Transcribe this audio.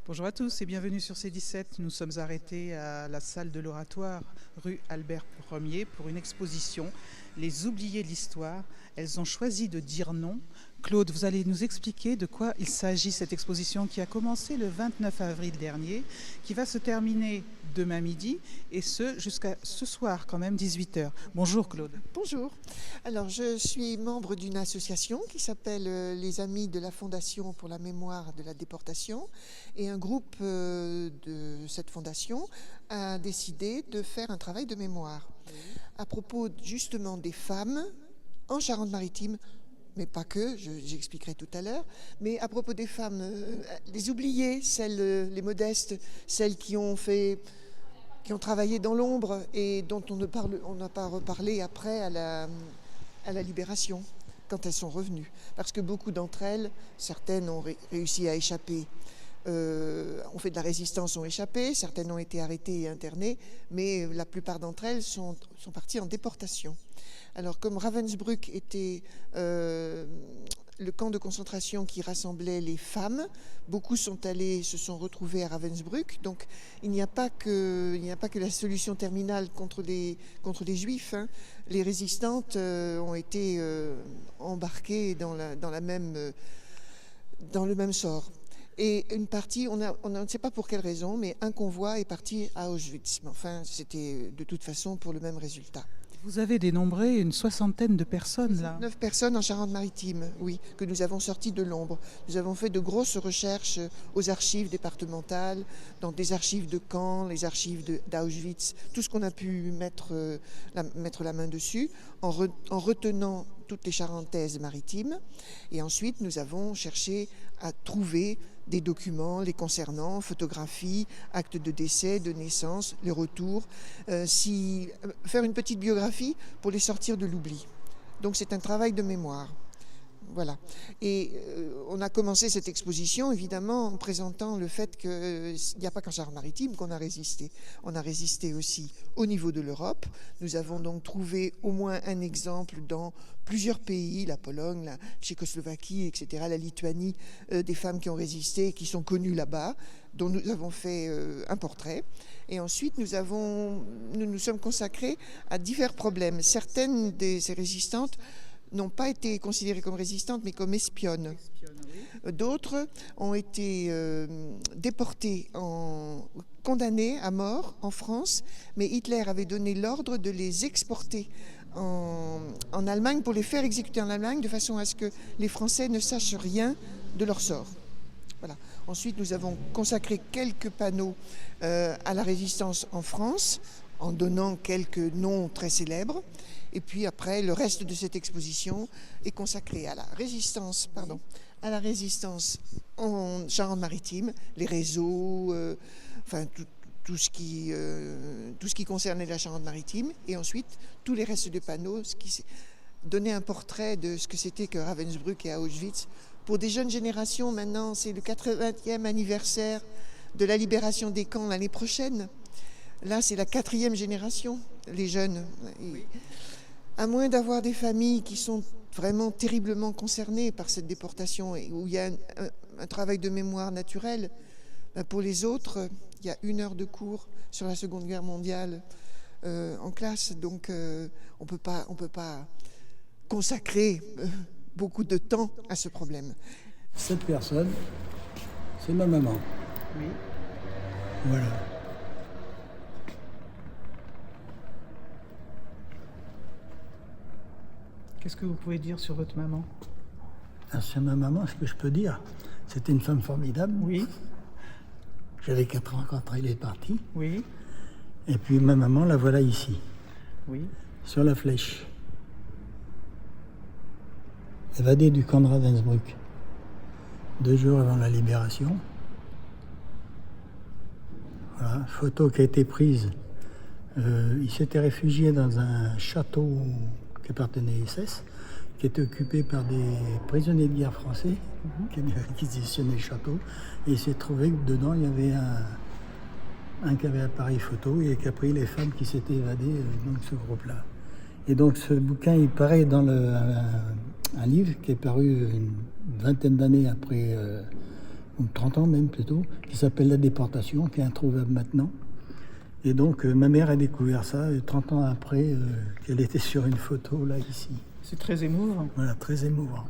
Bonjour à tous et bienvenue sur C17. Nous sommes arrêtés à la salle de l'Oratoire, rue Albert Ier, pour une exposition Les oubliés de l'histoire. Elles ont choisi de dire non. Claude, vous allez nous expliquer de quoi il s'agit, cette exposition qui a commencé le 29 avril dernier, qui va se terminer demain midi et ce jusqu'à ce soir quand même 18h. Bonjour Claude. Bonjour. Alors, je suis membre d'une association qui s'appelle les Amis de la Fondation pour la mémoire de la déportation. Et un groupe de cette fondation a décidé de faire un travail de mémoire à propos justement des femmes en Charente-Maritime, mais pas que, j'expliquerai tout à l'heure, mais à propos des femmes, les oubliées, celles, les modestes, celles qui ont travaillé dans l'ombre et dont on n'a pas reparlé après à la libération, quand elles sont revenues. Parce que beaucoup d'entre elles, certaines ont réussi à échapper, ont fait de la résistance, ont échappé, certaines ont été arrêtées et internées, mais la plupart d'entre elles sont parties en déportation. Alors comme Ravensbrück était le camp de concentration qui rassemblait les femmes, beaucoup se sont retrouvés à Ravensbrück. Donc il n'y a pas que la solution terminale contre les juifs, hein. Les résistantes ont été embarquées dans le même sort. Et une partie, on ne sait pas pour quelle raison, mais un convoi est parti à Auschwitz. Mais enfin, c'était de toute façon pour le même résultat. Vous avez dénombré une soixantaine de personnes là. 9 personnes en Charente-Maritime, oui, que nous avons sorties de l'ombre. Nous avons fait de grosses recherches aux archives départementales, dans des archives de Caen, les archives d'Auschwitz, tout ce qu'on a pu mettre la main dessus, en retenant toutes les Charentaises maritimes. Et ensuite, nous avons cherché à trouver des documents les concernant, photographies, actes de décès, de naissance, les retours, faire une petite biographie pour les sortir de l'oubli. Donc c'est un travail de mémoire. Voilà. Et on a commencé cette exposition, évidemment, en présentant le fait qu'il n'y a pas qu'en Charente-Maritime qu'on a résisté. On a résisté aussi au niveau de l'Europe. Nous avons donc trouvé au moins un exemple dans plusieurs pays, la Pologne, la Tchécoslovaquie, etc., la Lituanie, des femmes qui ont résisté, qui sont connues là-bas, dont nous avons fait un portrait. Et ensuite, nous nous sommes consacrés à divers problèmes. Certaines de ces résistantes n'ont pas été considérées comme résistantes, mais comme espionnes. D'autres ont été déportées, condamnées à mort en France, mais Hitler avait donné l'ordre de les exporter en Allemagne pour les faire exécuter en Allemagne, de façon à ce que les Français ne sachent rien de leur sort. Voilà. Ensuite, nous avons consacré quelques panneaux à la résistance en France, en donnant quelques noms très célèbres. Et puis après, le reste de cette exposition est consacré à la résistance en Charente-Maritime, les réseaux, enfin tout ce qui concernait la Charente-Maritime. Et ensuite, tous les restes de panneaux, ce qui donnait un portrait de ce que c'était que Ravensbrück et Auschwitz. Pour des jeunes générations, maintenant, c'est le 80e anniversaire de la libération des camps l'année prochaine. Là, c'est la 4e génération, les jeunes. Et à moins d'avoir des familles qui sont vraiment terriblement concernées par cette déportation et où il y a un travail de mémoire naturel, pour les autres, il y a 1 heure de cours sur la Seconde Guerre mondiale en classe. Donc, on peut pas consacrer beaucoup de temps à ce problème. Cette personne, c'est ma maman. Oui. Voilà. Qu'est-ce que vous pouvez dire sur votre maman? Sur ma maman, ce que je peux dire, c'était une femme formidable. Oui. J'avais 4 ans quand elle est partie. Oui. Et puis ma maman, la voilà ici, Oui. sur la flèche. Évadée du camp de Ravensbrück, 2 jours avant la libération. Voilà, photo qui a été prise. Il s'était réfugié dans un château qui appartenait à SS, qui était occupé par des prisonniers de guerre français qui avaient réquisitionné le château. Et il s'est trouvé que dedans, il y avait un qui avait appareil photo et qui a pris les femmes qui s'étaient évadées dans ce groupe-là. Et donc ce bouquin, il paraît dans un livre qui est paru une vingtaine d'années après ou 30 ans même plutôt, qui s'appelle La Déportation, qui est introuvable maintenant. Et donc ma mère a découvert ça 30 ans après qu'elle était sur une photo là, ici. C'est très émouvant. Voilà, très émouvant.